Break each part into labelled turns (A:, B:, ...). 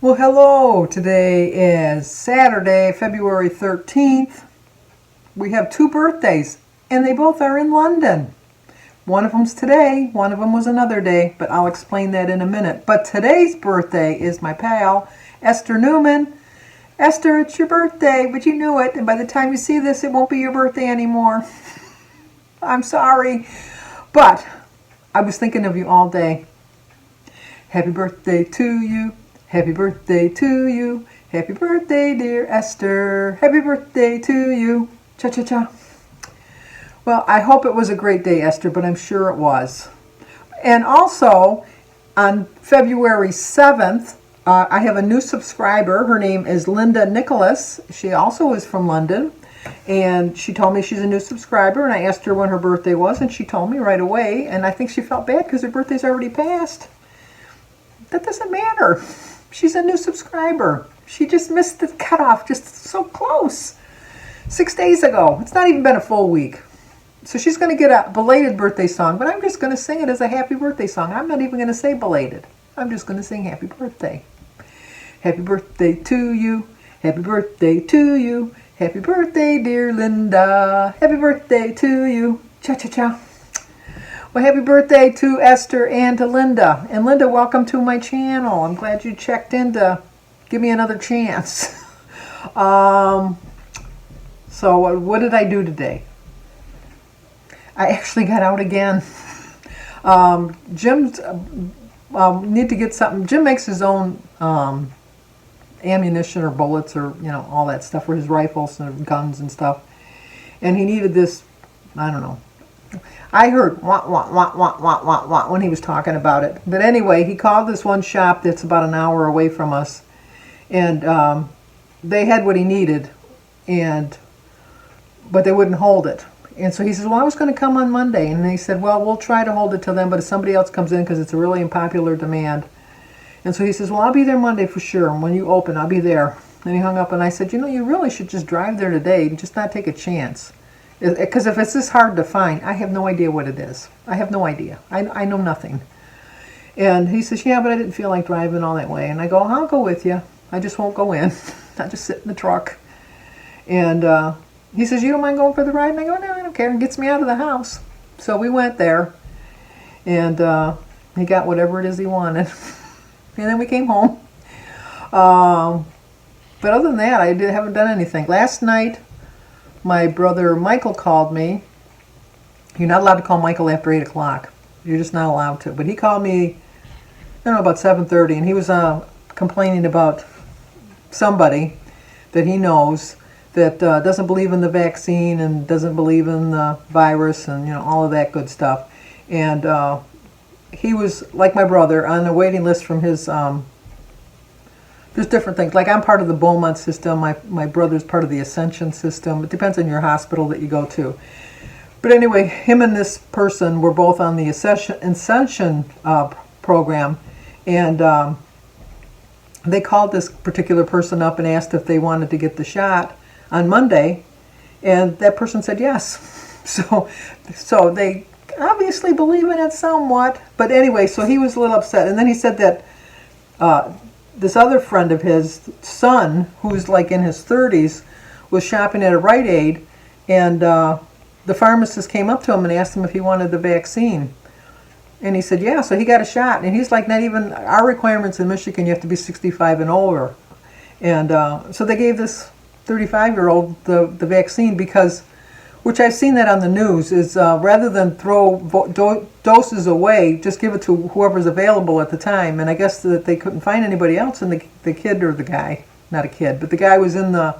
A: Well, hello. Today is Saturday, February 13th. We have two birthdays, and they both are in London. One of them's today, one of them was another day, but I'll explain that in a minute. But today's birthday is my pal, Esther Newman. Esther, it's your birthday, but you knew it, and by the time you see this, it won't be your birthday anymore. I'm sorry, but I was thinking of you all day. Happy birthday to you. Happy birthday to you. Happy birthday, dear Esther. Happy birthday to you. Cha-cha-cha. Well, I hope it was a great day, Esther, but I'm sure it was. And also, on February 7th, I have a new subscriber. Her name is Linda Nicholas. She also is from London. And she told me she's a new subscriber, and I asked her when her birthday was, and she told me right away. And I think she felt bad because her birthday's already passed. That doesn't matter. She's a new subscriber. She just missed the cutoff, just so close. 6 days ago. It's not even been a full week. So she's going to get a belated birthday song, but I'm just going to sing it as a happy birthday song. I'm not even going to say belated. I'm just going to sing happy birthday. Happy birthday to you. Happy birthday to you. Happy birthday, dear Linda. Happy birthday to you. Cha-cha-cha. Well, happy birthday to Esther and to Linda. And Linda, welcome to my channel. I'm glad you checked in to give me another chance. So what did I do today? I actually got out again. Jim's need to get something. Jim makes his own ammunition or bullets or, all that stuff for his rifles and guns and stuff. And he needed this, I don't know. I heard wah, wah, wah, wah, wah, wah, wah when he was talking about it. But anyway, he called this one shop that's about an hour away from us. And they had what he needed, but they wouldn't hold it. And so he says, well, I was going to come on Monday. And they said, well, we'll try to hold it till then, but if somebody else comes in, because it's a really unpopular demand. And so he says, well, I'll be there Monday for sure. And when you open, I'll be there. And he hung up, and I said, you really should just drive there today and just not take a chance. Because if it's this hard to find, I have no idea what it is. I have no idea. I know nothing. And he says, yeah, but I didn't feel like driving all that way. And I go, I'll go with you. I just won't go in. I'll just sit in the truck. And he says, you don't mind going for the ride? And I go, no, I don't care. It gets me out of the house. So we went there. And he got whatever it is he wanted. And then we came home. But other than that, haven't done anything. Last night, my brother Michael called me. You're not allowed to call Michael after 8 o'clock. You're just not allowed to. But he called me, about 7:30, and he was complaining about somebody that he knows that doesn't believe in the vaccine and doesn't believe in the virus and, all of that good stuff. And he was, like my brother, on a waiting list from his... There's different things. Like I'm part of the Beaumont system. My brother's part of the Ascension system. It depends on your hospital that you go to. But anyway, him and this person were both on the Ascension program. And they called this particular person up and asked if they wanted to get the shot on Monday. And that person said yes. So they obviously believe in it somewhat. But anyway, so he was a little upset. And then he said that... this other friend of his son, who's like in his 30s, was shopping at a Rite Aid, and the pharmacist came up to him and asked him if he wanted the vaccine. And he said, yeah, so he got a shot. And he's like, not even, our requirements in Michigan, you have to be 65 and older. And so they gave this 35-year-old the vaccine because, which I've seen that on the news, is rather than throw doses away, just give it to whoever's available at the time. And I guess that they couldn't find anybody else, and the kid or the guy, not a kid, but the guy was in the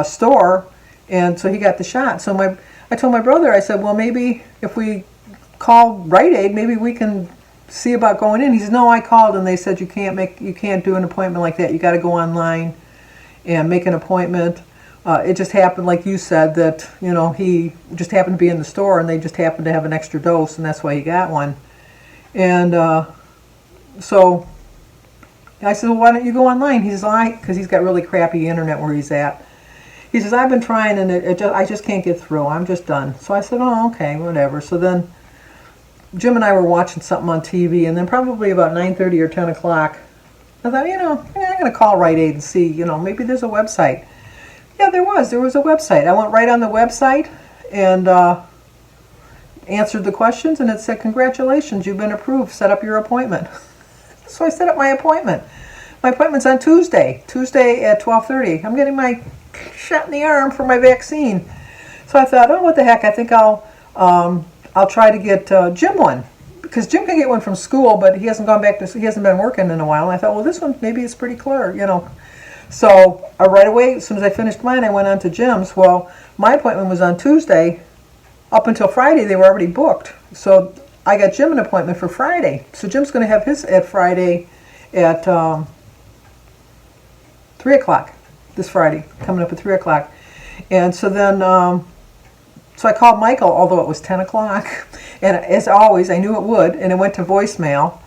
A: store, and so he got the shot. So I told my brother, I said, well, maybe if we call Rite Aid, maybe we can see about going in. He says, no, I called, and they said you can't do an appointment like that. You got to go online and make an appointment. It just happened, like you said, that, he just happened to be in the store and they just happened to have an extra dose, and that's why he got one. And so I said, well, why don't you go online? He says, because he's got really crappy internet where he's at. He says, I've been trying and I just can't get through. I'm just done. So I said, oh, okay, whatever. So then Jim and I were watching something on TV, and then probably about 9:30 or 10 o'clock, I thought, I'm going to call Rite Aid and see, maybe there's a website. Yeah, there was. There was a website. I went right on the website and answered the questions, and it said, congratulations, you've been approved. Set up your appointment. So I set up my appointment. My appointment's on Tuesday at 12:30. I'm getting my shot in the arm for my vaccine. So I thought, oh, what the heck? I think I'll try to get Jim one, because Jim can get one from school, but he hasn't been working in a while. And I thought, well, this one maybe it's pretty clear, So right away, as soon as I finished mine, I went on to Jim's. Well, my appointment was on Tuesday. Up until Friday, they were already booked. So I got Jim an appointment for Friday. So Jim's going to have his at Friday at 3 o'clock. This Friday, coming up at 3 o'clock. And so then, so I called Michael, although it was 10 o'clock. And as always, I knew it would, and it went to voicemail.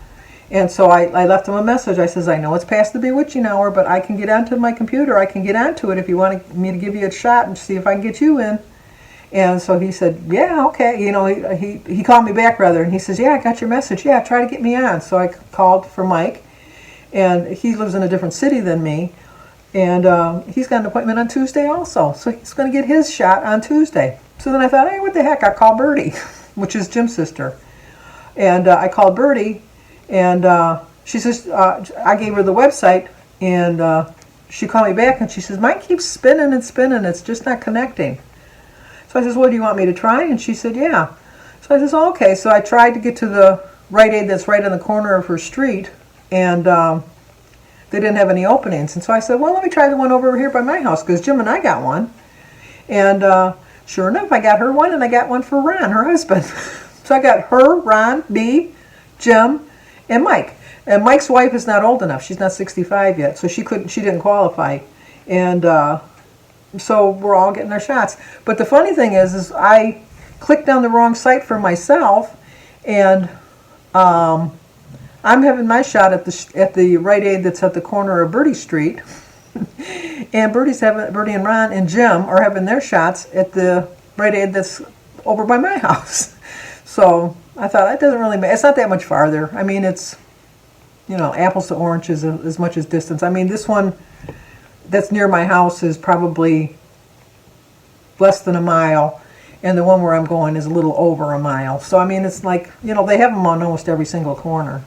A: And so I left him a message. I says, I know it's past the bewitching hour, but I can get onto my computer. I can get onto it if you want me to give you a shot and see if I can get you in. And so he said, yeah, okay. He called me back, rather, and he says, yeah, I got your message. Yeah, try to get me on. So I called for Mike, and he lives in a different city than me. And he's got an appointment on Tuesday also. So he's going to get his shot on Tuesday. So then I thought, hey, what the heck? I'll call Birdie, which is Jim's sister. And I called Birdie, and she says, I gave her the website, and she called me back, and she says, mine keeps spinning and spinning. It's just not connecting. So I says, well, do you want me to try? And she said, yeah. So I says, oh, okay. So I tried to get to the Rite Aid that's right on the corner of her street, and they didn't have any openings. And so I said, well, let me try the one over here by my house, because Jim and I got one. And sure enough, I got her one, and I got one for Ron, her husband. So I got her, Ron, me, Jim, and Mike. And Mike's wife is not old enough. She's not 65 yet, so she didn't qualify. And so we're all getting our shots. But the funny thing is I clicked on the wrong site for myself, and I'm having my shot at the Rite Aid that's at the corner of Birdie Street, and Birdie and Ron and Jim are having their shots at the Rite Aid that's over by my house. So I thought, it doesn't really matter. It's not that much farther. I mean, it's apples to oranges as much as distance. I mean, this one that's near my house is probably less than a mile, and the one where I'm going is a little over a mile. So I mean, it's like, they have them on almost every single corner.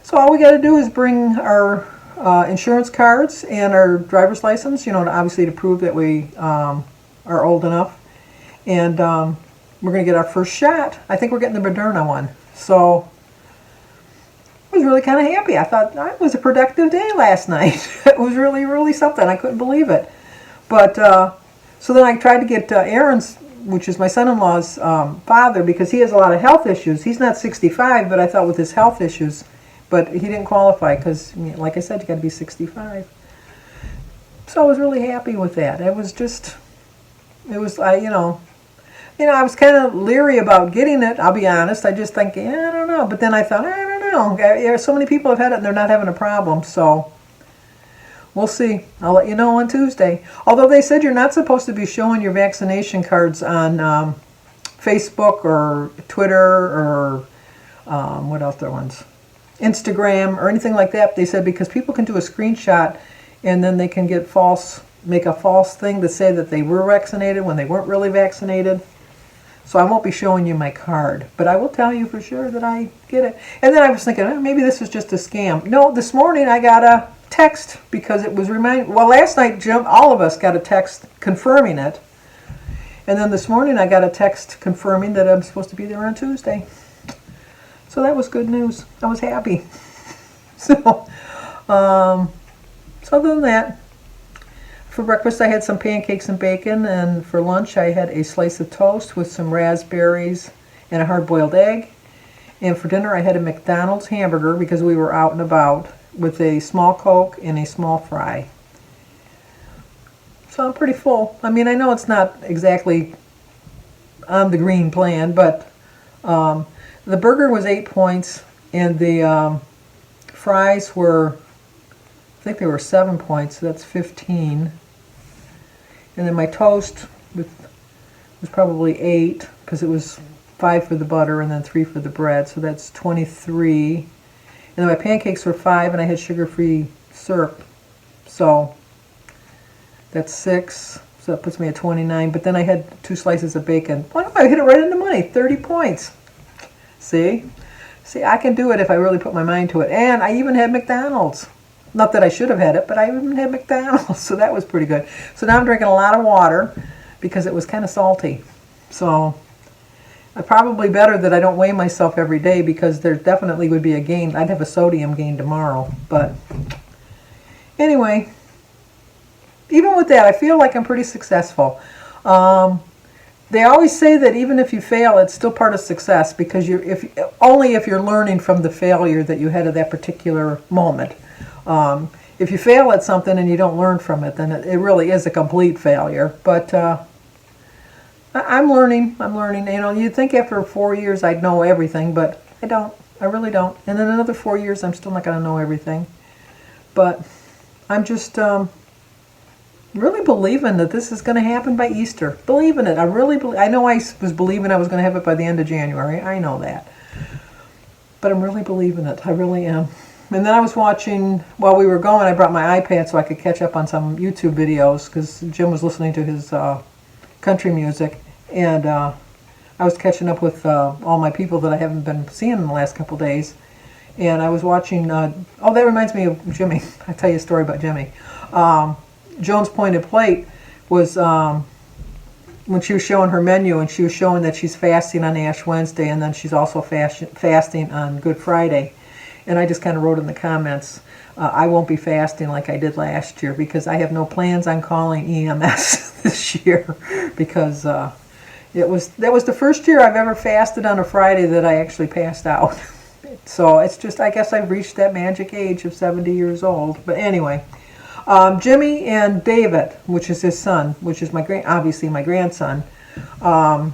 A: So all we got to do is bring our insurance cards and our driver's license, obviously to prove that we are old enough. And we're going to get our first shot. I think we're getting the Moderna one. So I was really kind of happy. I thought it was a productive day last night. It was really, really something. I couldn't believe it. But so then I tried to get Aaron's, which is my son-in-law's father, because he has a lot of health issues. He's not 65, but I thought with his health issues, but he didn't qualify because, like I said, you got to be 65. So I was really happy with that. I was kind of leery about getting it. I'll be honest. I just think, I don't know. But then I thought, I don't know. So many people have had it and they're not having a problem. So we'll see. I'll let you know on Tuesday. Although they said you're not supposed to be showing your vaccination cards on Facebook or Twitter or what else there ones? Instagram or anything like that. They said because people can do a screenshot and then they can make a false thing to say that they were vaccinated when they weren't really vaccinated. So I won't be showing you my card, but I will tell you for sure that I get it. And then I was thinking, maybe this is just a scam. No, this morning I got a text because it was last night, Jim, all of us got a text confirming it. And then this morning I got a text confirming that I'm supposed to be there on Tuesday. So that was good news. I was happy. So other than that, for breakfast I had some pancakes and bacon, and for lunch I had a slice of toast with some raspberries and a hard-boiled egg. And for dinner I had a McDonald's hamburger because we were out and about, with a small Coke and a small fry. So I'm pretty full. I mean, I know it's not exactly on the green plan, but the burger was 8 points, and the fries were, I think they were 7 points, so that's 15. And then my toast was probably 8, because it was 5 for the butter and then 3 for the bread, so that's 23. And then my pancakes were 5, and I had sugar-free syrup. So that's 6. So that puts me at 29. But then I had 2 slices of bacon. Oh, I hit it right in the money. 30 points. See? See, I can do it if I really put my mind to it. And I even had McDonald's. Not that I should have had it, but I even had McDonald's. So that was pretty good. So now I'm drinking a lot of water because it was kind of salty. So probably better that I don't weigh myself every day, because there definitely would be a gain. I'd have a sodium gain tomorrow. But anyway, even with that, I feel like I'm pretty successful. They always say that even if you fail, it's still part of success, because only if you're learning from the failure that you had at that particular moment. If you fail at something and you don't learn from it, then it really is a complete failure. But I'm learning. You know, you'd think after 4 years I'd know everything, but I don't. I really don't. And then another 4 years, I'm still not going to know everything. But I'm just really believing that this is going to happen by Easter. Believing it. I really believe. I know I was believing I was going to have it by the end of January. I know that. But I'm really believing it. I really am. And then I was watching, while we were going, I brought my iPad so I could catch up on some YouTube videos, because Jim was listening to his country music. And I was catching up with all my people that I haven't been seeing in the last couple days. And I was watching, oh, that reminds me of Jimmy. I'll tell you a story about Jimmy. Joan's Pointed Plate was when she was showing her menu, and she was showing that she's fasting on Ash Wednesday, and then she's also fasting on Good Friday. And I just kind of wrote in the comments, I won't be fasting like I did last year, because I have no plans on calling EMS this year, because that was the first year I've ever fasted on a Friday that I actually passed out. So it's just, I guess I've reached that magic age of 70 years old. But anyway, Jimmy and David, which is his son, which is obviously my grandson, are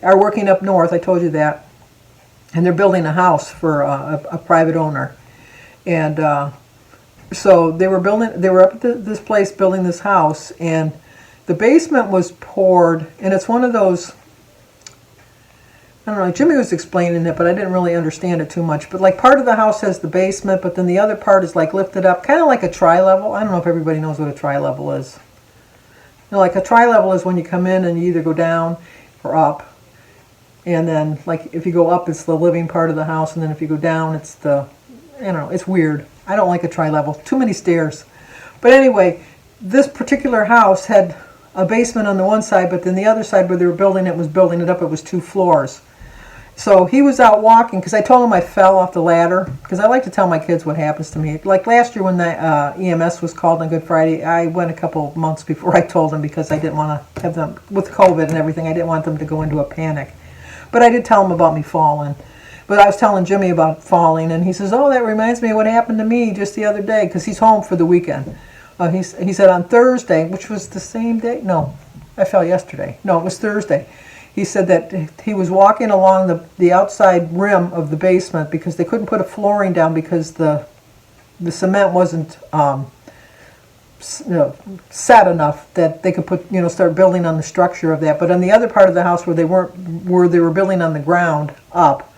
A: working up north. I told you that. And they're building a house for a private owner. And so they were up at this place building this house, and the basement was poured, and it's one of those, I don't know, Jimmy was explaining it, but I didn't really understand it too much. But like, part of the house has the basement, but then the other part is like lifted up, kind of like a tri-level. I don't know if everybody knows what a tri-level is. You know, like a tri-level is when you come in and you either go down or up. And then, like, if you go up, it's the living part of the house, and then if you go down, it's the, I don't know, it's weird. I don't like a tri-level. Too many stairs. But anyway, this particular house had a basement on the one side, but then the other side where they were building it up, it was 2 floors. So he was out walking, because I told him I fell off the ladder, because I like to tell my kids what happens to me. Like last year when the EMS was called on Good Friday, I went a couple months before I told them, because I didn't want to have them, with COVID and everything, I didn't want them to go into a panic. But I did tell him about me falling. But I was telling Jimmy about falling, and he says, oh, that reminds me of what happened to me just the other day, because he's home for the weekend. He said on Thursday, which was the same day, no, I fell yesterday. No, it was Thursday. He said that he was walking along the outside rim of the basement, because they couldn't put a flooring down because the cement wasn't set enough that they could start building on the structure of that. But on the other part of the house where they were building on the ground up,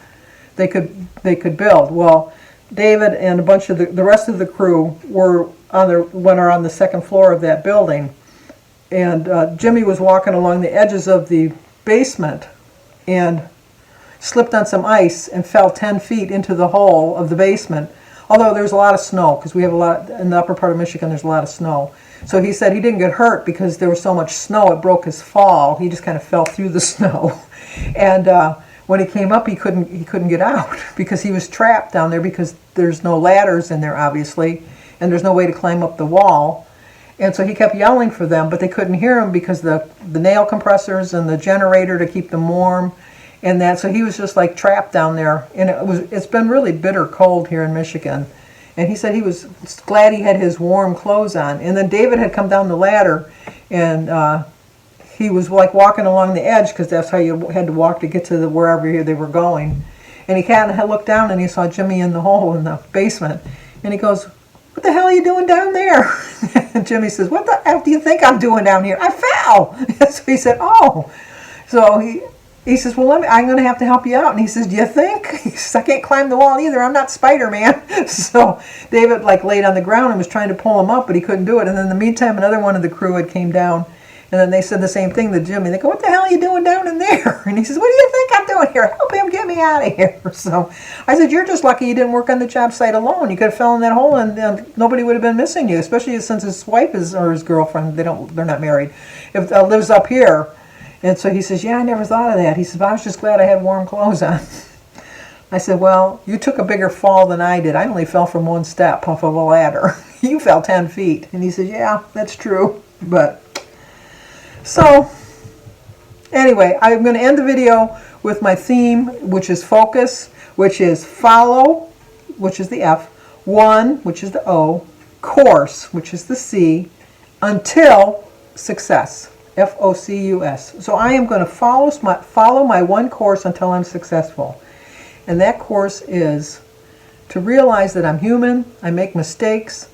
A: they could build. Well, David and a bunch of the rest of the crew were on the second floor of that building, and Jimmy was walking along the edges of the basement and slipped on some ice and fell 10 feet into the hole of the basement. Although there's a lot of snow, because we have a lot, in the upper part of Michigan, there's a lot of snow. So he said he didn't get hurt because there was so much snow, it broke his fall. He just kind of fell through the snow. And when he came up, he couldn't get out because he was trapped down there, because there's no ladders in there, obviously, and there's no way to climb up the wall. And so he kept yelling for them, but they couldn't hear him because the nail compressors and the generator to keep them warm. And that, so he was just like trapped down there, and it's been really bitter cold here in Michigan. And he said he was glad he had his warm clothes on. And then David had come down the ladder, and he was like walking along the edge, because that's how you had to walk to get to wherever they were going. And he kind of looked down and he saw Jimmy in the hole in the basement, and he goes, "What the hell are you doing down there?" And Jimmy says, "What the hell do you think I'm doing down here? I fell." So he said, "Oh." So He says, well, I'm going to have to help you out. And he says, do you think? He says, I can't climb the wall either. I'm not Spider-Man. So David like laid on the ground and was trying to pull him up, but he couldn't do it. And then in the meantime, another one of the crew had came down. And then they said the same thing to Jimmy. They go, what the hell are you doing down in there? And he says, what do you think I'm doing here? Help him get me out of here. So I said, you're just lucky you didn't work on the job site alone. You could have fell in that hole and nobody would have been missing you, especially since his wife is, or his girlfriend, they're not married, if lives up here. And so he says, yeah, I never thought of that. He says, but I was just glad I had warm clothes on. I said, well, you took a bigger fall than I did. I only fell from one step off of a ladder. You fell 10 feet. And he says, yeah, that's true. But so anyway, I'm going to end the video with my theme, which is focus, which is follow, which is the F, one, which is the O, course, which is the C, until success, F-O-C-U-S. So I am going to follow my one course until I'm successful. And that course is to realize that I'm human, I make mistakes,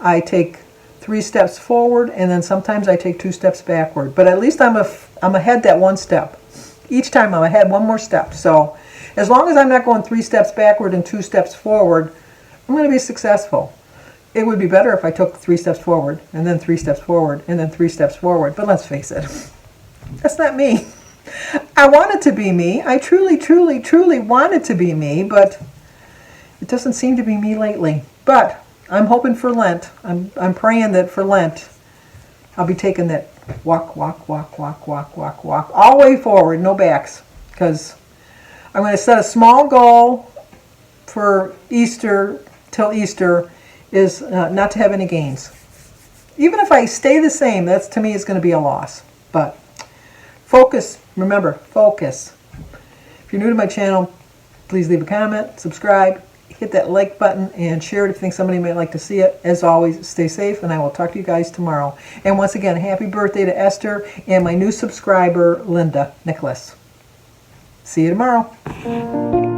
A: I take 3 steps forward, and then sometimes I take 2 steps backward. But at least I'm ahead that 1 step. Each time I'm ahead 1 more step. So as long as I'm not going 3 steps backward and 2 steps forward, I'm going to be successful. It would be better if I took 3 steps forward, and then 3 steps forward, and then 3 steps forward. But let's face it, that's not me. I want it to be me. I truly, truly, truly want it to be me, but it doesn't seem to be me lately. But I'm hoping for Lent. I'm praying that for Lent, I'll be taking that walk, walk, walk, walk, walk, walk, walk, all the way forward, no backs. Because I'm going to set a small goal for Easter, till Easter, is not to have any gains. Even if I stay the same, that's to me is going to be a loss. But focus, remember, focus. If you're new to my channel, please leave a comment, subscribe, hit that like button, and share it if you think somebody might like to see it. As always, stay safe, and I will talk to you guys tomorrow. And once again, happy birthday to Esther and my new subscriber, Linda Nicholas. See you tomorrow.